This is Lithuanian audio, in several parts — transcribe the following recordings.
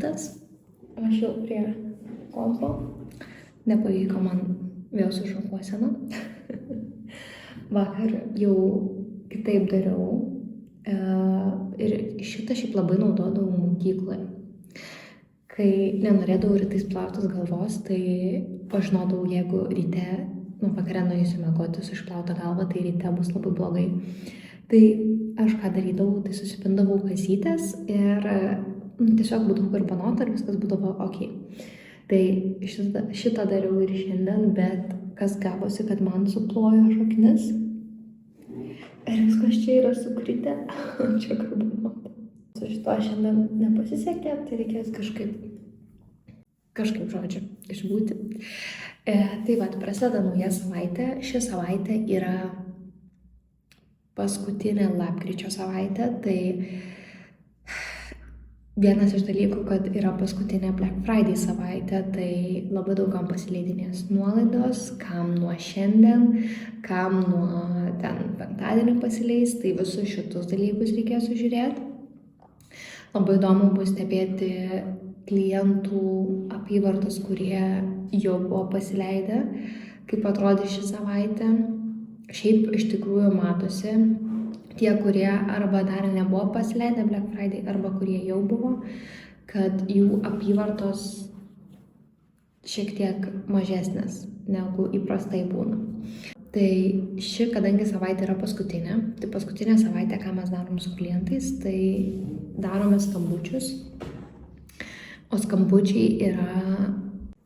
rytas, aš jau prie kompo, nepavyko man vėl su šukuosena. Vakar jau kitaip dariau ir šitą šiaip labai naudodavau mokykloje. Kai nenorėdavau rytais plautis galvos, tai pažinodavau, jeigu ryte, vakare nuėjusiu miegoti su išplauta galva, tai ryte bus labai blogai. Tai aš ką darydavau, tai susipindavau kasytes ir tiesiog būdavau garbanota ir viskas būdavo ok. Tai šitą dariau ir šiandien, bet kas gavosi, kad man suplojo šaknis. Ir viskas čia yra sukritę, čia garbanota. Su šito šiandien nepasisekė, tai reikės kažkaip žodžiu, išbūti. Tai vat, prasideda nauja savaitė. Ši savaitė yra paskutinė lapkričio savaitė, tai vienas iš dalykų, kad yra paskutinė Black Friday savaitė, tai labai daugam pasileidinės nuolaidos, kam nuo šiandien, kam nuo ten penktadienį pasileis, tai visus šitus dalykus reikės sužiūrėti. Labai įdomu bus stebėti klientų apyvartos, kurie jau buvo pasileidę, kaip atrodė ši savaitė. Šiaip iš tikrųjų matosi tie, kurie arba dar nebuvo pasileidę Black Friday, arba kurie jau buvo, kad jų apyvartos šiek tiek mažesnės negu įprastai būna. Tai ši, kadangi savaitė yra paskutinė, tai paskutinė savaitė, ką mes darom su klientais, tai darome skambučius. O skambučiai yra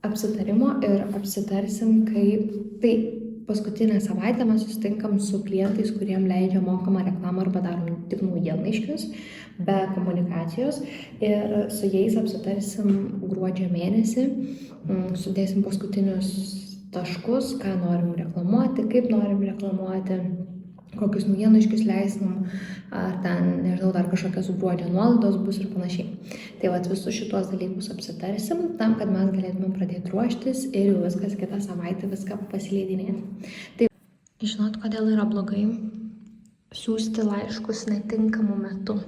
apsitarimo ir apsitarsim, kaip tai paskutinę savaitę mes susitinkam su klientais, kuriem leidžia mokamą reklamą arba darom tik naujienlaiškius be komunikacijos ir su jais apsitarsim gruodžio mėnesį, sudėsim paskutinius taškus, ką norim reklamuoti, kaip norim reklamuoti, kokius naujienlaiškius leisim, ar ten, nežinau, dar kažkokios gruodžio nuolaidos bus ir panašiai. Tai vat visus šitos dalykus apsitarsim, tam, kad mes galėtume pradėti ruoštis ir jau viskas kitą savaitę viską pasileidinėti. Tai žinot, kodėl yra blogai siųsti laiškus netinkamu metu.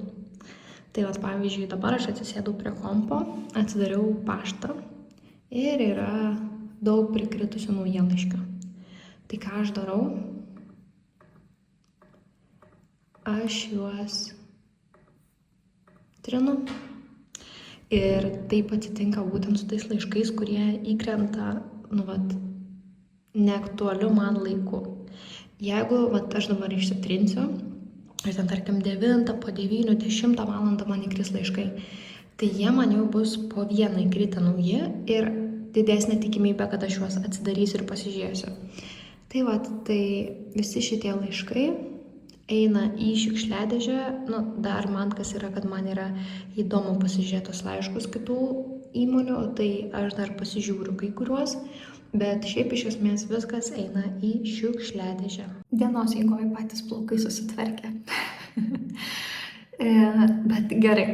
Tai vat, pavyzdžiui, dabar aš atsisėdau prie kompo, atsidariau paštą ir yra daug prikritusių naujienlaiškių. Tai ką aš darau? Aš juos trinu ir taip atsitinka būtent su tais laiškais, kurie įkrenta, neaktualiu man laiku. Jeigu aš dabar išsitrinsiu ir ten tarkim 9, po 9, 10 valandą man įkris laiškai, tai jie man jau bus po vieną įkritę nauji ir didesnė tikimybė, kad aš juos atsidarysiu ir pasižiūrėsiu. Tai visi šitie laiškai eina į šiukšliadėžę, dar man kas yra, kad man yra įdomu pasižiūrėti tos laiškus kitų įmonių, tai aš dar pasižiūriu kai kuriuos, bet šiaip iš esmės viskas eina į šiukšliadėžę. Dienos eigoje patys plaukai susitvarkė. Bet gerai,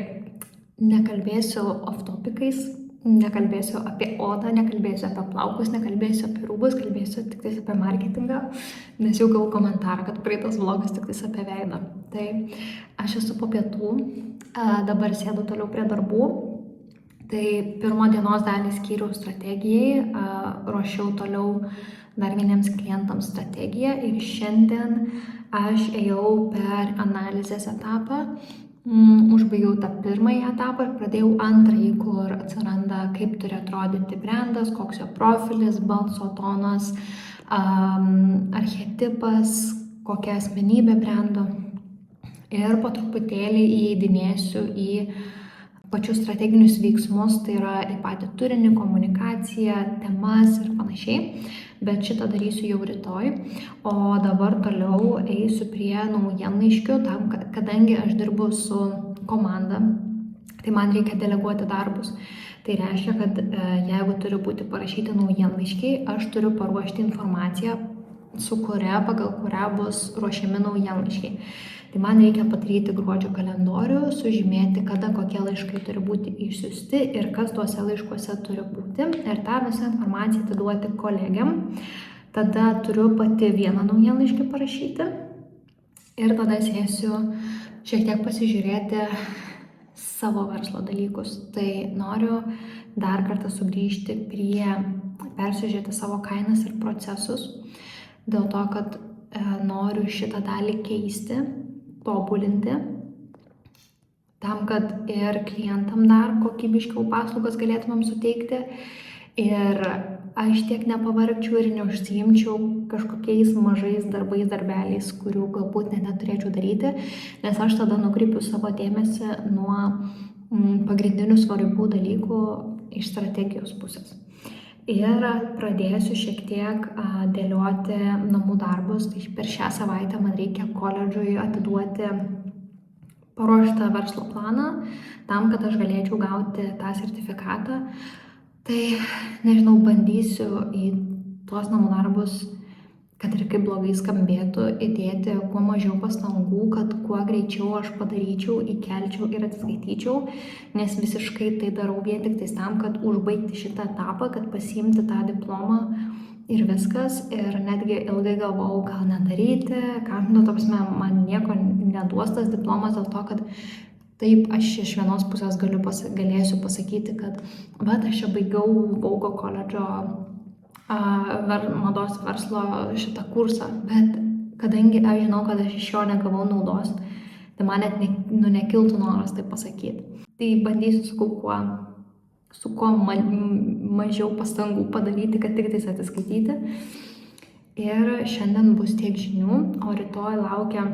nekalbėsiu off-topicais, nekalbėsiu apie odą, nekalbėsiu apie plaukus, nekalbėsiu apie rūbus, kalbėsiu tik apie marketingą, nes jau gavau komentarą, kad praeitas vlogas tik apie veidą. Tai aš esu po pietų, dabar sėdu toliau prie darbų. Tai pirmo dienos dalį skyriau strategijai, ruošiau toliau dar vieniems klientams strategiją ir šiandien aš ėjau per analizės etapą. Užbaigiau tą pirmąjį etapą ir pradėjau antrąjį, kur atsiranda, kaip turi atrodyti brendas, koks jo profilis, balso tonas, archetipas, kokia asmenybė brendo. Ir po truputėlį įeidinėsiu į pačius strateginius veiksmus, tai yra į patį turinį, komunikaciją, temas ir panašiai. Bet šitą darysiu jau rytoj, o dabar toliau eisiu prie naujienlaiškių, tam, kadangi aš dirbu su komanda, tai man reikia deleguoti darbus. Tai reiškia, kad jeigu turi būti parašyti naujienlaiškiai, aš turiu paruošti informaciją, pagal kurią bus ruošiami naujienlaiškiai. Tai man reikia padaryti gruodžio kalendorių, sužymėti, kada kokie laiškai turi būti išsiųsti ir kas tuose laiškuose turi būti. Ir tą visą informaciją atiduoti kolegiam. Tada turiu pati vieną naujienlaiškį parašyti. Ir tada sėsiu šiek tiek pasižiūrėti savo verslo dalykus. Tai noriu dar kartą sugrįžti prie persižiūrėti savo kainas ir procesus, dėl to, kad noriu šitą dalį keisti, tobulinti, tam, kad ir klientam dar kokybiškiau paslaugas galėtumėm suteikti ir aš tiek nepavargčiau ir neužsiimčiau kažkokiais mažais darbeliais, kurių galbūt neturėčiau daryti, nes aš tada nukreipiu savo dėmesį nuo pagrindinių svarbių dalykų iš strategijos pusės. Ir pradėsiu šiek tiek dėlioti namų darbus, tai per šią savaitę man reikia koledžui atiduoti paruoštą verslo planą, tam, kad aš galėčiau gauti tą sertifikatą. Tai, nežinau, bandysiu į tuos namų darbus, kad ir kaip blogai skambėtų, įdėti kuo mažiau pastangų, kad kuo greičiau aš padaryčiau, įkelčiau ir atsiskaityčiau, nes visiškai tai darau vien tik tais tam, kad užbaigti šitą etapą, kad pasiimti tą diplomą ir viskas. Ir netgi ilgai galvojau, gal nedaryti, man nieko neduos tas diplomas dėl to, kad taip, aš iš vienos pusės galėsiu pasakyti, kad aš čia baigiau Vogo koledžo mados verslo šitą kursą, bet kadangi aš žinau, kad aš iš jo negavau naudos, tai man net nekiltų noras tai pasakyti. Tai bandysiu su kuo mažiau pastangų padaryti, kad tik tais atsiskaityti. Ir šiandien bus tiek žinių, o rytoj laukia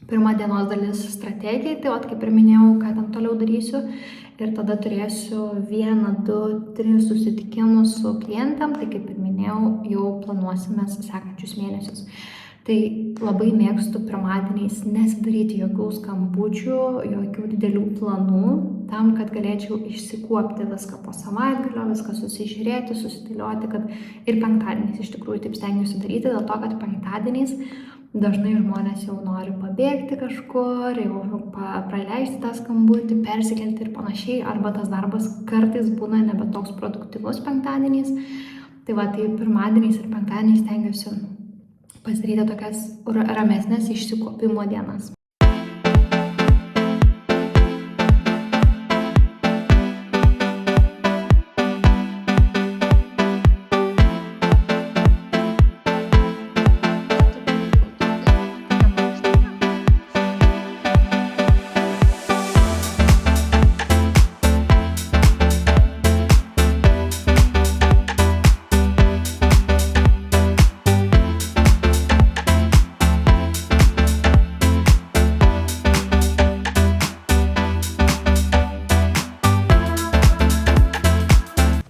pirma dienos dalis strategijai, tai kaip ir minėjau, ką ten toliau darysiu. Ir tada turėsiu 1, 2, 3 susitikimus su klientam, tai kaip ir minėjau, jau planuosime sekančius mėnesius. Tai labai mėgstu pirmadieniais nesidaryti jokių skambučių, jokių didelių planų, tam, kad galėčiau išsikuopti viską po savaitgalio, viską susižiūrėti, susidėlioti, kad ir penktadieniais iš tikrųjų taip stengiuosi daryti, dėl to, kad penktadieniais dažnai žmonės jau nori pabėgti kažkur, jau praleisti tą skambutį, persikelti ir panašiai, arba tas darbas kartais būna nebe toks produktyvus penktadieniais. Tai pirmadieniais ir penktadieniais stengiuosi pasidaryti tokias ramesnės išsikuopimo dienas.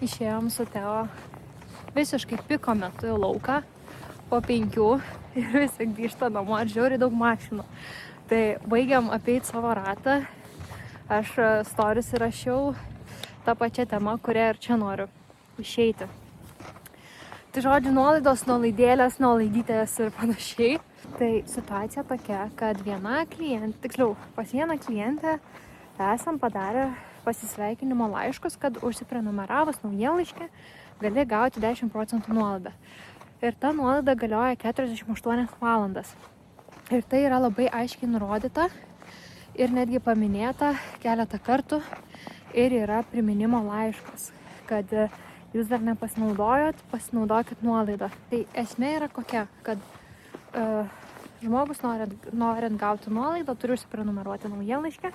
Išėjom su Teo visiškai piko metu į lauką po 5 ir visi grįžta namo, žiauriai daug mašinų. Tai baigiam apeiti savo ratą. Aš stories įrašiau tą pačią temą, kurią ir čia noriu išeiti. Tai žodžiu, nuolaidos, nuolaidėlės, nuolaidytės ir panašiai. Tai situacija tokia, kad pas vieną klientę esam padarę pasisveikinimo laiškus, kad užsiprenumeravus naujienlaiškį gali gauti 10% nuolaidą. Ir ta nuolaida galioja 48 valandas. Ir tai yra labai aiškiai nurodyta ir netgi paminėta keletą kartų ir yra priminimo laiškas, kad jūs dar nepasinaudojot, pasinaudokit nuolaidą. Tai esmė yra kokia, kad žmogus norint gauti nuolaidą turi užsiprenumeruoti naujienlaiškę.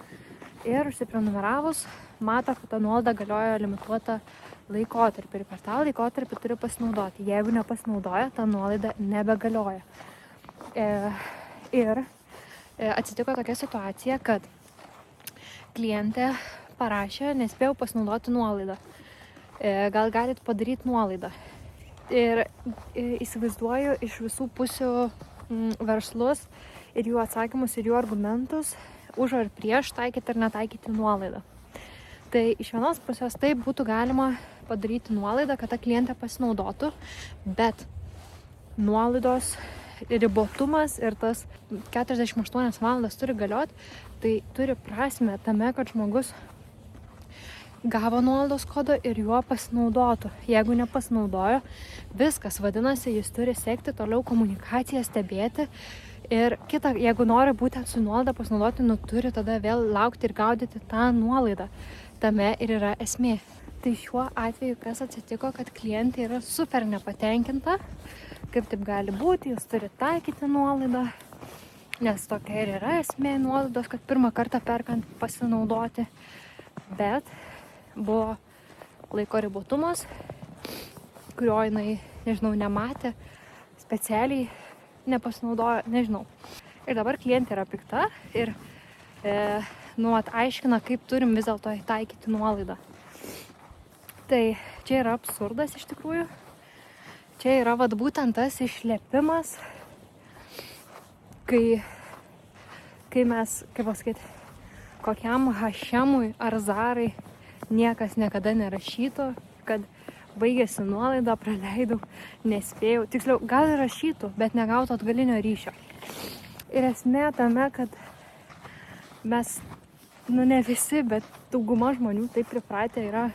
Ir užsiprenumeravus, mato, kad ta nuolaida galioja limituotą laikotarpį ir per tą laikotarpį turi pasinaudoti. Jeigu nepasinaudoja, ta nuolaida nebegalioja. Ir atsitiko tokia situacija, kad klientė parašė, nespėjau pasinaudoti nuolaidą. Gal galit padaryti nuolaidą. Ir įsivaizduoju iš visų pusių verslus ir jų atsakymus ir jų argumentus, už ar prieš taikyti ar netaikyti nuolaidą. Tai iš vienos pusės taip būtų galima padaryti nuolaidą, kad ta klientė pasinaudotų, bet nuolaidos ribotumas ir tas 48 valandas turi galioti, tai turi prasmę tame, kad žmogus gavo nuolaidos kodą ir juo pasinaudotų. Jeigu nepasinaudojo, viskas, vadinasi, jis turi sekti toliau komunikaciją, stebėti Ir kita, jeigu nori būtent su nuolaida pasinaudoti, turi tada vėl laukti ir gaudyti tą nuolaidą. Tame ir yra esmė. Tai šiuo atveju kas atsitiko, kad klientė yra super nepatenkinta, kaip taip gali būti, jūs turi taikyti nuolaidą, nes tokia ir yra esmė nuolaidos, kad pirmą kartą perkant pasinaudoti, bet buvo laiko ribotumas, kurio jinai, nežinau, nematė, specialiai nepasinaudojo, nežinau. Ir dabar klientė yra pikta ir aiškina, kaip turim vis dėlto taikyti nuolaidą. Tai čia yra absurdas iš tikrųjų. Čia yra būtent tas išlepimas, kai mes, kaip pasakyti, kokiam H&M'ui ar Zarai niekas niekada nerašytų, kad baigėsi nuolaida, praleidau, nespėjau. Tiksliau, gal ir rašytų, bet negautų atgalinio ryšio. Ir esmė tame, kad mes, ne visi, bet dauguma žmonių taip pripratę yra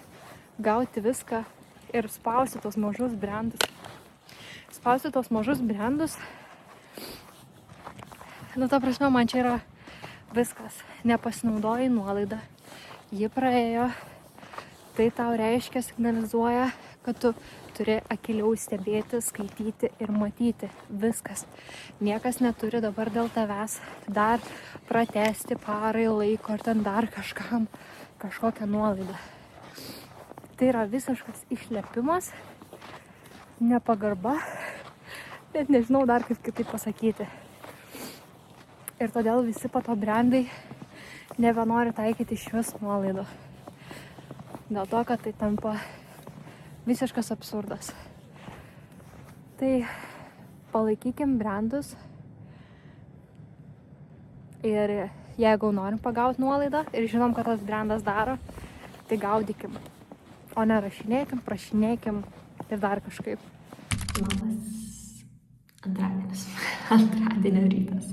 gauti viską ir spausti tos mažus brandus. Spausti tos mažus brandus, ta prasme, man čia yra viskas. Nepasinaudojai nuolaidą, ji praėjo, tai tau reiškia, signalizuoja, kad tu turi akiliau stebėti, skaityti ir matyti. Viskas. Niekas neturi dabar dėl tavęs dar pratęsti parai laiko ar ten dar kažkam kažkokią nuolaidą. Tai yra visiškas išlepimas, nepagarba, net nežinau dar kaip kitaip pasakyti. Ir todėl visi po to brandai nebenori taikyti išvis nuolaidų. Dėl to, kad tai tampa visiškas absurdas. Tai palaikykim brandus ir jeigu norim pagauti nuolaidą ir žinom, kad tas brandas daro, tai gaudykim. O ne rašinėkim, prašinėkim ir dar kažkaip. Labas antradienis. Antradienio rytas.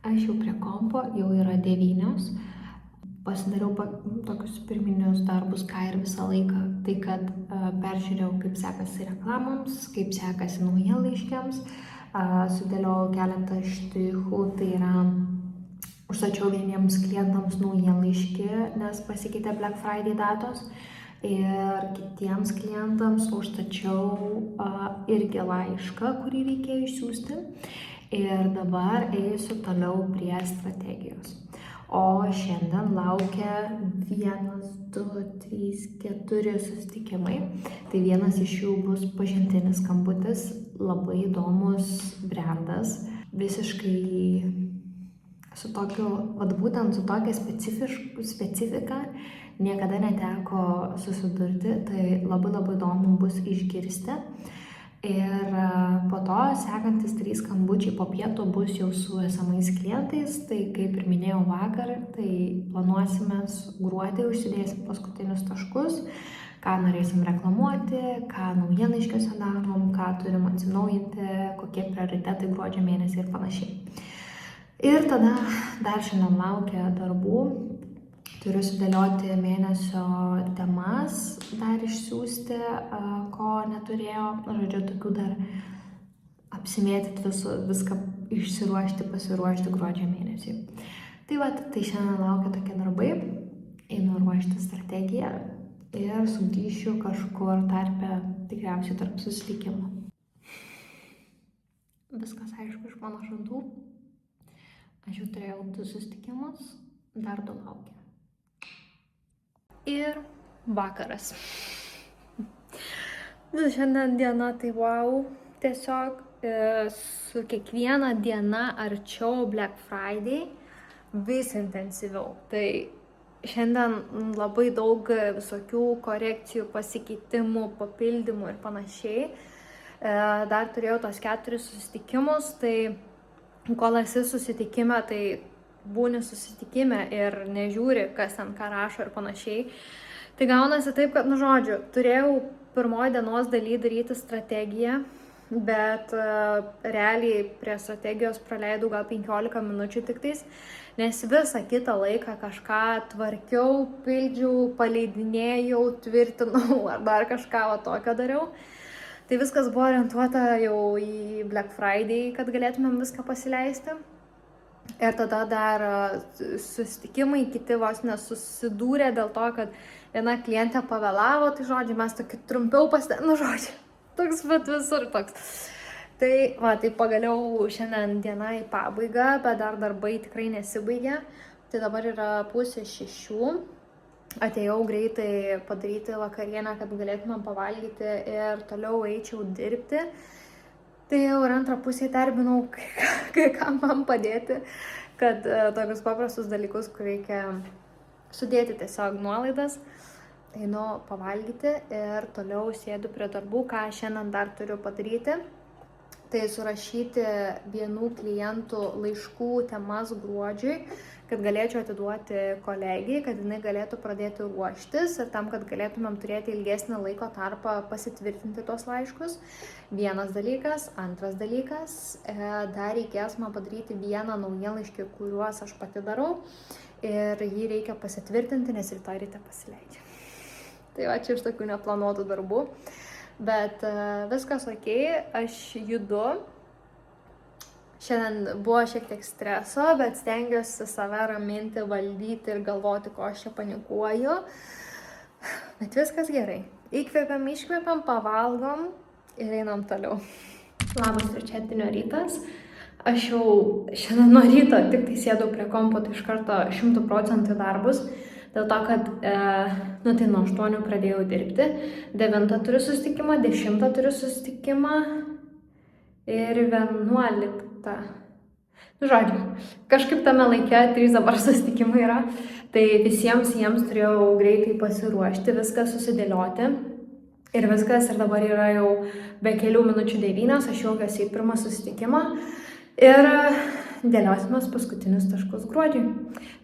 Aš jau prie kompo, jau yra 9. Pasidariau tokius pirminius darbus, ką ir visą laiką. Tai kad peržiūrėjau, kaip sekasi reklamoms, kaip sekasi naujienlaiškiams, sudėliojau keletą štrichų, tai yra užstačiau vieniems klientams naujienlaiškį, nes pasikeitė Black Friday datos. Ir kitiems klientams užstačiau irgi laišką, kurį reikėjo išsiųsti. Ir dabar eisiu toliau prie strategijos. O šiandien laukia 1, 2, 3, 4 susitikimai. Tai vienas iš jų bus pažintinis skambutis, labai įdomus brandas, visiškai su tokiu, būtent su tokia specifika niekada neteko susidurti, tai labai įdomu bus išgirsti. Ir po to sekantis 3 skambučiai po pietų bus jau su esamais klientais, tai kaip ir minėjau vakar, tai planuosime gruodį, užsidėsim paskutinius taškus, ką norėsim reklamuoti, ką naujienlaiškiuose darom, ką turim atsinaujinti, kokie prioritetai gruodžio mėnesį ir panašiai. Ir tada dar šiandien laukia darbų. Turiu sudėlioti mėnesio temas, dar išsiųsti, ko neturėjau. Žodžiu, tokių dar apsimėtyti viską išsiruošti, pasiruošti gruodžio mėnesį. Tai šiandien laukia tokie darbai. Einu ruošti strategiją ir sugrįšiu kažkur tarpe, tikriausiai tarp susitikimų. Viskas aišku iš mano žadų. Aš jau turėjau 2 susitikimus, dar 2 laukia. Ir vakaras. Šiandien diena tai wow, tiesiog su kiekviena diena arčiau Black Friday vis intensyviau. Tai šiandien labai daug visokių korekcijų, pasikeitimų, papildymų ir panašiai. Dar turėjau tos 4 susitikimus, tai kol esi susitikime, tai būni susitikime ir nežiūri, kas ten ką rašo ir panašiai. Tai gaunasi taip, kad, žodžiu, turėjau pirmoji dienos daly daryti strategiją, bet realiai prie strategijos praleidau gal 15 minučių tiktais, nes visą kitą laiką kažką tvarkiau, pildžiau, paleidinėjau, tvirtinau ar dar kažką tokio dariau. Tai viskas buvo orientuota jau į Black Friday, kad galėtumėm viską pasileisti. Ir tada dar susitikimai, kiti vos nesusidūrė dėl to, kad viena klientė pavėlavo, tai žodžiu, mes tokį trumpiau žodžiu, toks bet visur toks. Tai va, tai pagaliau šiandien diena į pabaigą, bet dar darbai tikrai nesibaigė. Tai dabar yra 5:30. Atėjau greitai padaryti vakarienę, kad galėtumėm pavalgyti ir toliau eičiau dirbti. Tai jau ir antrą pusę darbinau, kai kam man padėti, kad tokius paprastus dalykus, kur reikia sudėti tiesiog nuolaidas. Einu pavalgyti ir toliau sėdu prie darbų, ką šiandien dar turiu padaryti. Tai surašyti vienų klientų laiškų temas gruodžiui, kad galėčiau atiduoti kolegijai, kad jinai galėtų pradėti ruoštis ir tam, kad galėtumėm turėti ilgesnį laiko tarpą pasitvirtinti tos laiškus. Vienas dalykas. Antras dalykas, dar reikės man padaryti vieną naujienlaiškį, kuriuos aš pati darau ir jį reikia pasitvirtinti, nes rytoj ryte pasileidžia. Tai va, čia iš tokių neplanuotų darbų. Bet viskas ok, aš judu. Šiandien buvo šiek tiek streso, bet stengiuosi save raminti, valdyti ir galvoti, ko aš čia panikuoju. Bet viskas gerai. Įkvėpiam, iškvėpiam, pavalgom ir einam toliau. Labas trečiadienio rytas. Aš jau šiandien nuo ryto tik tai sėdau prie kompo, tai iš karto 100% darbus. Dėl to, kad tai nuo 8 pradėjau dirbti, 9 turiu susitikimą, 10 turiu susitikimą ir 11. Žodžiu, kažkaip tame laike 3 dabar susitikimai yra, tai visiems jiems turėjau greitai pasiruošti, viską susidėlioti ir viskas ir dabar yra jau be kelių minučių 9, aš jaukiuosi į pirmą susitikimą ir dėliosimės paskutinius taškus gruodžiui.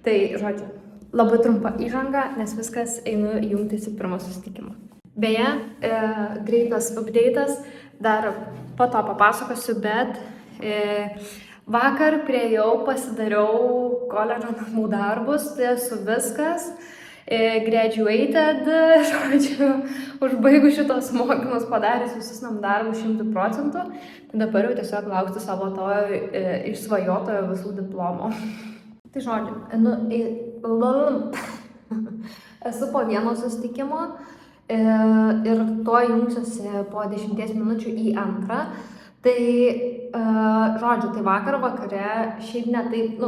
Tai žodžiu. Labai trumpa įžanga, nes viskas einu jungtis į pirmą susitikimą. Beje, greitas update'as, dar po to papasakosiu, bet vakar priejau, pasidariau koledžo namų darbus, tai esu viskas, graduated, žodžiu, užbaigus šitos mokymus, padaręs visus namų darbus 100%, tai dabar jau tiesiog laukti savo to išsvajotojo visų diplomo. Tai žodžiu, esu po vieno susitikimo ir tuo jungsiuosi po 10 minučių į antrą. Tai, žodžiu, tai vakare, šiaip ne taip,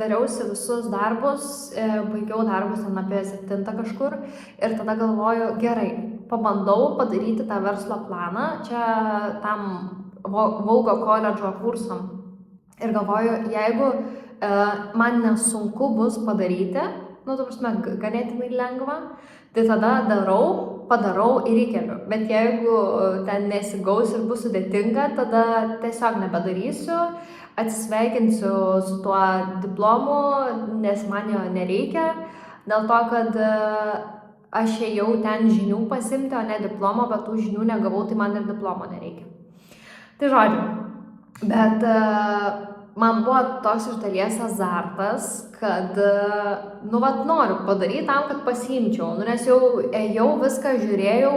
dariausi visus darbus, baigiau darbus ten apie 7 kažkur ir tada galvoju, gerai, pabandau padaryti tą verslo planą, čia tam Vaugo koledžo kursam. Ir galvoju, jeigu man nesunku bus padaryti, ganėtinai lengva, tai tada padarau ir įkeliu. Bet jeigu ten nesigaus ir bus sudėtinga, tada tiesiog nebedarysiu, atsisveikinsiu su tuo diplomu, nes man jo nereikia, dėl to, kad aš ėjau ten žinių pasimti, o ne diplomo, bet tų žinių negavau, tai man ir diplomo nereikia. Tai žodžiu, bet man buvo toks iš dalies azartas, kad, noriu padaryti tam, kad pasiimčiau, nes jau ėjau, viską žiūrėjau,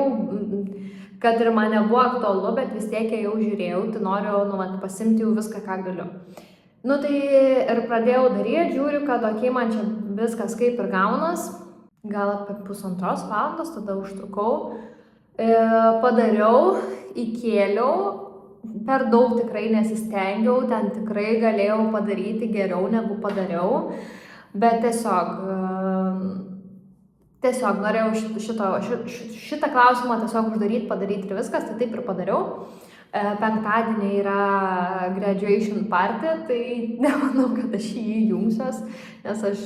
kad ir man nebuvo aktualu, bet vis tiek ėjau žiūrėjau, tai noriu, pasiimti jau viską, ką galiu. Tai ir pradėjau daryti, žiūriu, kad man čia viskas kaip ir gaunas, gal apie 1,5 valandos, tada užtrukau, padariau, įkėliau. Per daug tikrai nesistengiau, ten tikrai galėjau padaryti geriau negu padariau, bet tiesiog norėjau šitą klausimą tiesiog uždaryti, padaryti ir viskas, tai taip ir padariau. Penktadienį yra graduation party, tai nemanau, kad aš jį jungsiuos, nes aš,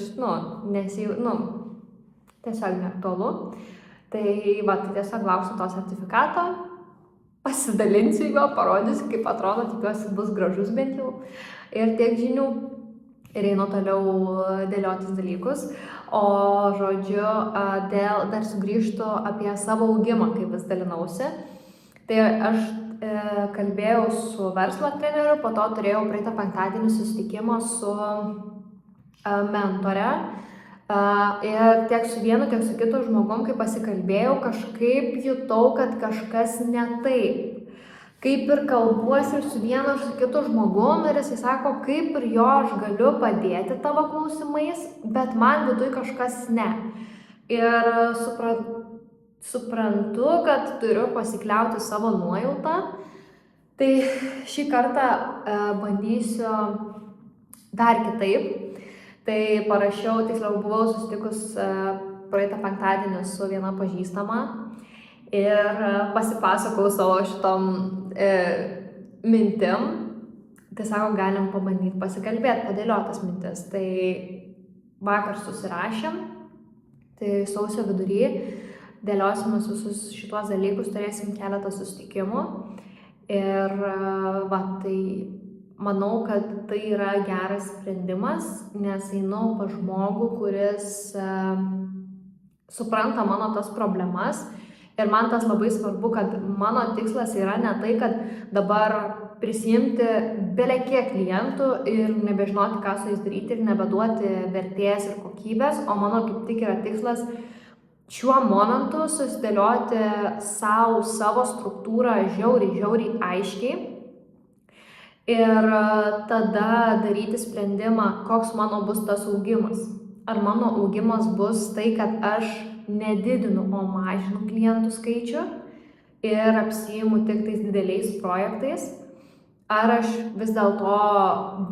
tiesiog neaktualu. Tai tiesiog lauksiu to sertifikato. Pasidalinsiu jo, parodysiu, kaip atrodo, tikiuosi bus gražus bent jau ir tiek žinių ir einu toliau dėliotis dalykus. O žodžiu, dar sugrįžtu apie savo augimą, kaip vis dalinausi. Tai aš kalbėjau su verslo treneriu, po to turėjau praeitą penktadienį susitikimą su mentore. Ir tiek su vienu, tiek su kitu žmogum, kai pasikalbėjau, kažkaip jutau, kad kažkas ne taip. kaip ir kalbuosi ir su vienu, ir su kitu žmogum, ir jisai sako, kaip ir jo aš galiu padėti tavo klausimais, bet man viduje kažkas ne. Ir suprantu, kad turiu pasikliauti savo nuojautą. Tai šį kartą bandysiu dar kitaip. Tai parašiau, tiksliau buvau susitikus praeitą penktadienį su viena pažįstama ir pasipasakau savo šitom mintim. Tai sako, galim pabandyti pasikalbėti, padėliotas mintis. Tai vakar susirašėm, tai sausio vidury dėliosimės visus šituos dalykus, turėsim keletą susitikimų. Ir tai manau, kad tai yra geras sprendimas, nes einu pas žmogų, kuris supranta mano tas problemas. Ir man tas labai svarbu, kad mano tikslas yra ne tai, kad dabar prisimti belekiek klientų ir nebežinoti, ką su jais daryti ir nebeduoti vertės ir kokybės, o mano kaip tik yra tikslas šiuo momentu susidėlioti savo struktūrą žiauriai aiškiai ir tada daryti sprendimą, koks mano bus tas augimas. Ar mano augimas bus tai, kad aš nedidinu, o mažinu klientų skaičių ir apsiimu tik tais dideliais projektais, ar aš vis dėlto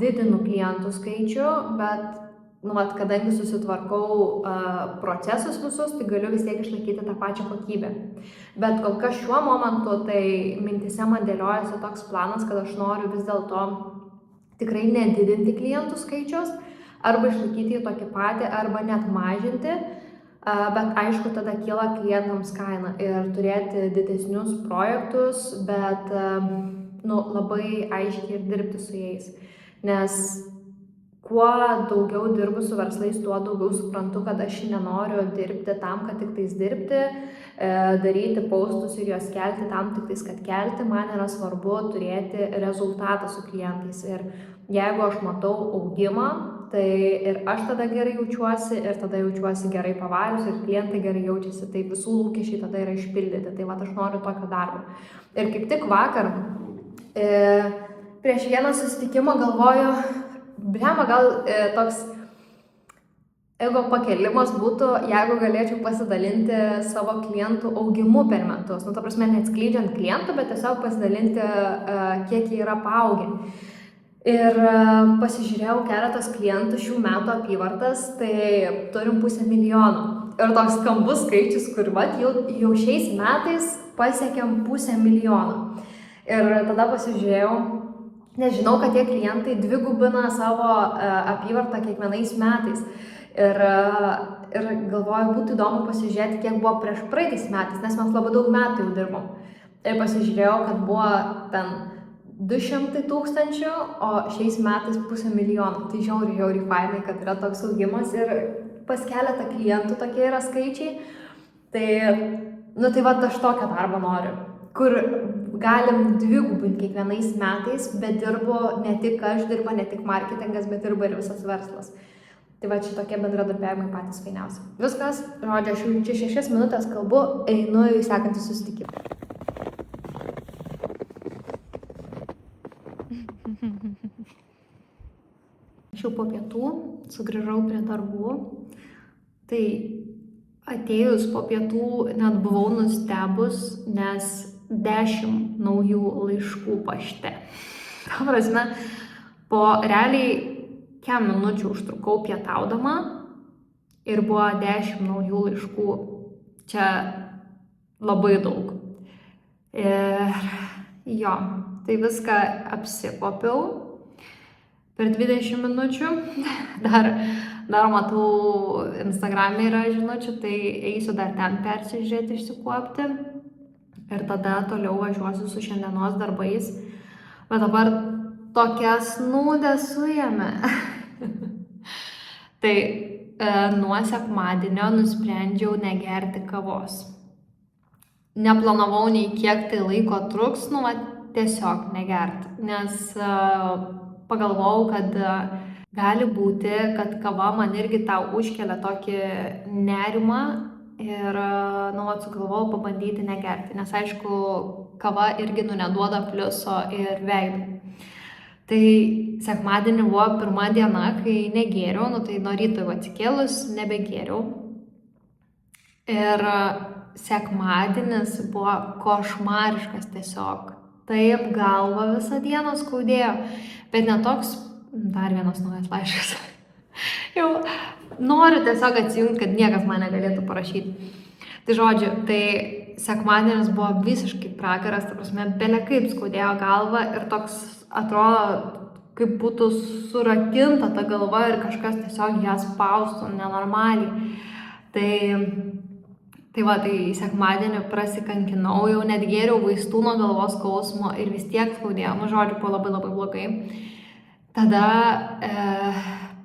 didinu klientų skaičių, bet kadangi susitvarkau procesus visus, tai galiu vis tiek išlaikyti tą pačią kokybę. Bet kol kas šiuo momentu, tai mintise man dėliojasi toks planas, kad aš noriu vis dėlto tikrai nedidinti klientų skaičius, arba išlaikyti jį tokį patį, arba net mažinti, bet aišku, tada kyla klientams kaina ir turėti didesnius projektus, bet labai aiškiai ir dirbti su jais. Nes kuo daugiau dirbu su verslais, tuo daugiau suprantu, kad aš nenoriu dirbti tam, kad tik tais dirbti, daryti postus ir juos kelti tam tik tais, kad kelti. Man yra svarbu turėti rezultatą su klientais. Ir jeigu aš matau augimą, tai ir aš tada gerai jaučiuosi, ir tada jaučiuosi gerai pavarius, ir klientai gerai jaučiasi, tai visų lūkesčiai tada yra išpildyti. Tai aš noriu tokio darbo. Ir kaip tik vakar, prieš vieną susitikimą galvoju, gal toks ego pakelimas būtų, jeigu galėčiau pasidalinti savo klientų augimu per metus. Ta prasme, neatskleidžiant klientų, bet tiesiog pasidalinti, kiek jie yra paaugę. Ir pasižiūrėjau keletas klientų šių metų apyvartas, tai turim 500 000. Ir toks skambus skaičius, kur jau šiais metais pasiekėm 500 000. Ir tada pasižiūrėjau, nežinau, kad tie klientai dvigubina savo apyvartą kiekvienais metais. Ir galvoju, būtų įdomu pasižiūrėti, kiek buvo prieš praeitais metais, nes mes labai daug metų jau dirbom. Ir pasižiūrėjau, kad buvo ten 200 000, o šiais metais 500 000. Tai žiauriai fainai, kad yra toks augimas ir pas keletą klientų tokie yra skaičiai. Tai aš tokią darbą noriu, kur galim dvigubinti kiekvienais metais, bet dirbu ne tik aš, dirba ne tik marketingas, bet dirba ir visas verslas. Tai šitokie bendradarbiavimai patys fainiausi. Viskas, rodžia, aš jau čia 6 minutės kalbu, einu į sekantį susitikimą. Aš jau po pietų sugrįžau prie darbų, tai atėjus po pietų net buvau nustebus, nes 10 naujų laiškų pašte. Ta prasme, po realiai kiek minučių užtrukau pietaudama ir buvo 10 naujų laiškų. Čia labai daug. Ir tai viską apsikopiau per 20 minučių. Dar matau, Instagram'e yra žinučių, tai eisiu dar ten persižiūrėti, išsikuopti. Ir tada toliau važiuosiu su šiandienos darbais. Bet dabar tokia snūdė suėmė. Tai nuo sekmadienio nusprendžiau negerti kavos. Neplanavau nei kiek tai laiko truks, tiesiog negerti. Nes pagalvojau, kad gali būti, kad kava man irgi tau užkelia tokį nerimą. Ir sugalvojau pabandyti negerti, nes aišku, kava irgi neduoda pliuso ir veidui. Tai sekmadienį buvo pirma diena, kai negėriau, tai nuo ryto atsikėlus nebegėriau. Ir sekmadienis buvo košmariškas tiesiog. Taip galva visą dieną skaudėjo, bet netoks, dar vienas naujas laiškas. Jau noriu tiesiog atsijungti, kad niekas man negalėtų parašyti. Tai žodžiu, tai sekmadienis buvo visiškai pragaras, ta prasme, bele kaip skaudėjo galva ir toks atrodo, kaip būtų surakinta ta galva ir kažkas tiesiog ją spaustų nenormaliai. Tai sekmadienį prasikankinau, jau net gėriau vaistų nuo galvos skausmo ir vis tiek skaudėjo, žodžiu, buvo labai labai blogai. Tada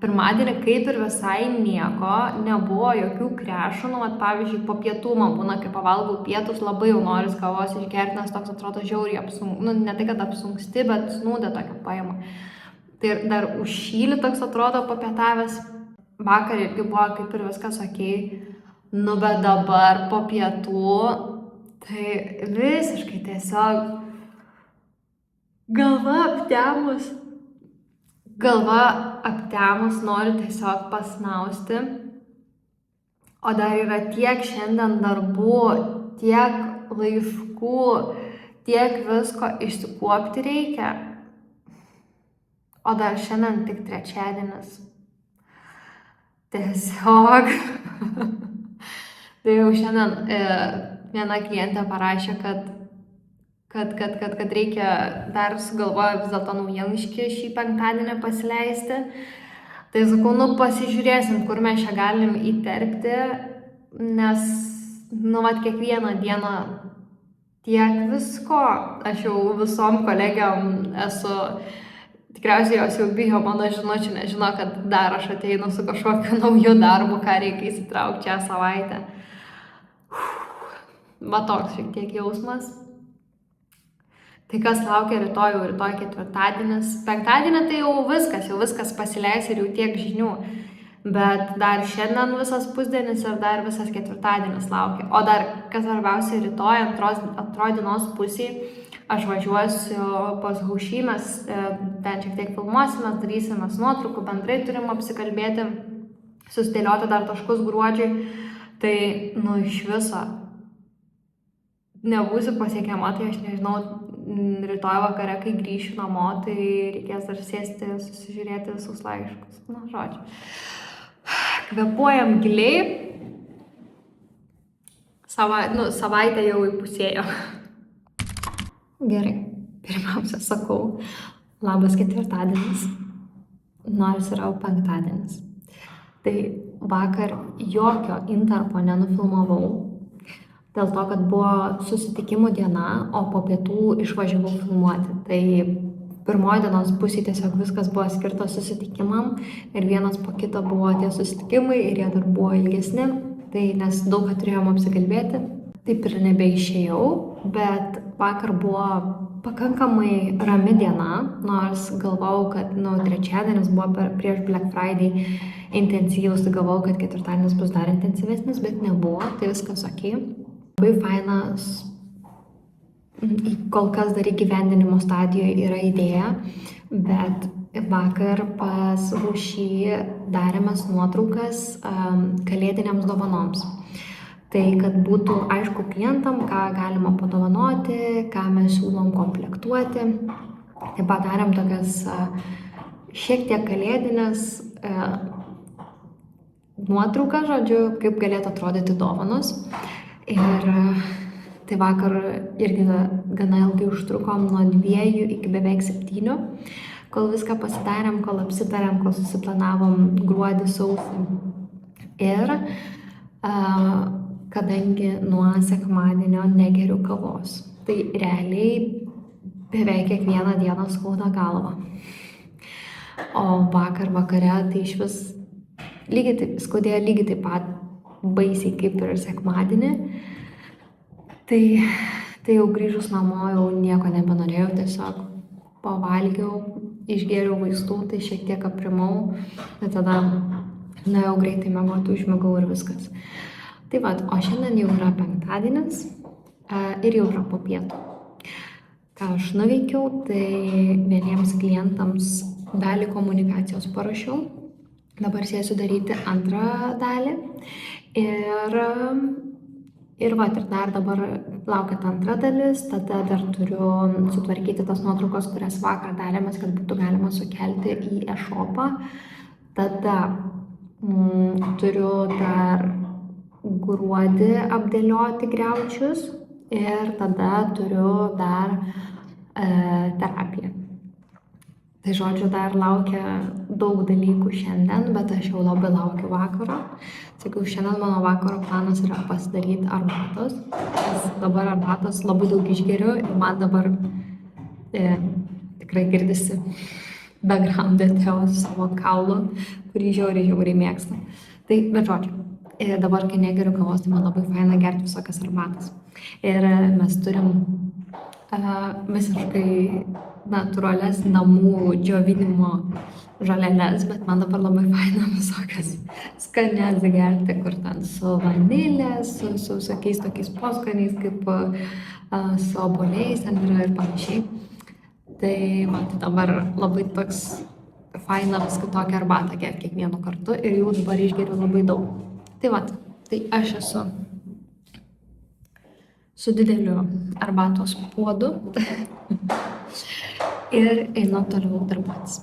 pirmadienį kaip ir visai nieko, nebuvo jokių krešų, pavyzdžiui, po pietų man būna, kai pavalgau pietus, labai jau noris kavos išgerti, nes toks atrodo žiauriai ne tai, kad apsunksti, bet snūdę tokia paima. Tai dar užšyli toks atrodo papietavęs, vakar irgi buvo kaip ir viskas okei, bet dabar po pietų, tai visiškai tiesiog galva aptemus, noriu tiesiog pasnausti, o dar yra tiek šiandien darbų, tiek laiškų, tiek visko išsikuopti reikia, o dar šiandien tik trečiadienis. Tiesiog. Tai jau šiandien viena klientė parašė, kad reikia dar sugalvoja vis dėlto naujienlaiškį šį penktadienį pasileisti. Tai sakau, pasižiūrėsim, kur mes čia galim įterpti, nes, kiekvieną dieną tiek visko. Aš jau visom kolegiam esu, tikriausiai jos jau bijo mano žinučių, nežino, kad dar aš ateinu su kažkokiu nauju darbu, ką reikia įsitraukti šią savaitę. Va toks šiek tiek jausmas. Tai kas laukia rytoj ketvirtadienis. Penktadienį tai jau viskas pasileis ir jau tiek žinių. Bet dar šiandien visas pusdienis ir dar visas ketvirtadienis laukia. O dar, kas svarbiausia, rytoj antros dienos pusėje aš važiuosiu pas Haušį, mes ten šiek tiek filmuosime, darysime nuotraukų, bendrai turim apsikalbėti, susidėlioti dar taškus gruodžiui. Tai, iš viso nebūsiu pasiekiama, tai aš nežinau, rytoj vakare, kai grįšiu namo, tai reikės dar sėsti, susižiūrėti visus laiškus. Žodžiu. Kvėpuojam giliai. Savaitė jau įpusėjo. Gerai. Pirmiausia, sakau, labas ketvirtadienis. Nors yra penktadienis. Tai vakar jokio intarpo nenufilmavau. Dėl to, kad buvo susitikimų diena, o po pietų išvažiavau filmuoti. Tai pirmoji dienos pusė tiesiog viskas buvo skirta susitikimam ir vienas po kito buvo tie susitikimai ir jie dar buvo ilgesni. Tai nes daug ką turėjom apsikalbėti, taip ir nebeišėjau, bet vakar buvo pakankamai rami diena, nors galvojau, kad trečiadienis buvo prieš Black Friday intensyvus, tai galvojau, kad ketvirtadienis bus dar intensyvesnis, bet nebuvo, tai viskas okei. Labai fainas, kol kas dar įgyvendinimo stadijoje yra idėja, bet vakar pas Haušį darėmės nuotraukas kalėdinėms dovanoms. Tai kad būtų aišku klientam, ką galima padovanoti, ką mes siūlom komplektuoti. Taip pat darėm tokias šiek tiek kalėdinės nuotraukas, žodžiu, kaip galėtų atrodyti dovanos. Ir tai vakar irgi gana ilgai užtrukom nuo 2 iki beveik 7, kol viską pasidarėm, kol apsitarėm, kol susiplanavom gruodį, sausį. Ir kadangi nuo sekmadienio negeriu kavos, tai realiai beveik kiekvieną dieną skauda galvą. O vakar vakare tai išvis skaudėjo lygiai taip pat baisiai kaip ir sekmadienį. Tai jau grįžus namo jau nieko nebenorėjau, tiesiog pavalgiau, išgėriau vaistų, tai šiek tiek aprimau, bet tada jau greitai miegoti, užmigau ir viskas. Tai o šiandien jau yra penktadienis ir jau yra po pietų. ką aš nuveikiau, tai vieniems klientams dalį komunikacijos parašiau. Dabar sėsiu daryti antrą dalį. Ir dar dabar laukia ta antra dalis, tada dar turiu sutvarkyti tas nuotraukas, kurias vakar darėmės, kad būtų galima sukelti į e-shopą. Tada turiu dar gruodį apdėlioti griaučius ir tada turiu dar terapiją. Tai žodžiu, dar laukia daug dalykų šiandien, bet aš jau labai laukiu vakaro. Sakiau, šiandien mano vakaro planas yra pasidaryti arbatos, nes dabar arbatos labai daug išgeriu ir man dabar tikrai girdisi background Teos savo kaulu, kurį žiauriai mėgsta. Tai, bet žodžiu, dabar, kai negeriu kavos, tai man labai faina gerti visokias arbatas. Ir mes turim visiškai natūralias namų džiovinimo žoleles, bet man dabar labai faina visokias skanias gerti, kur ten su vanilė, su visokiais tokiais poskaniais, kaip su obuoliais ten yra ir panašiai. Tai man tai dabar labai toks faina vis kitokią arbatą gerti kiekvienu kartu ir jau dabar išgeriu labai daug. Tai aš esu su dideliu arbatos puodu ir einu toliau darbuotis.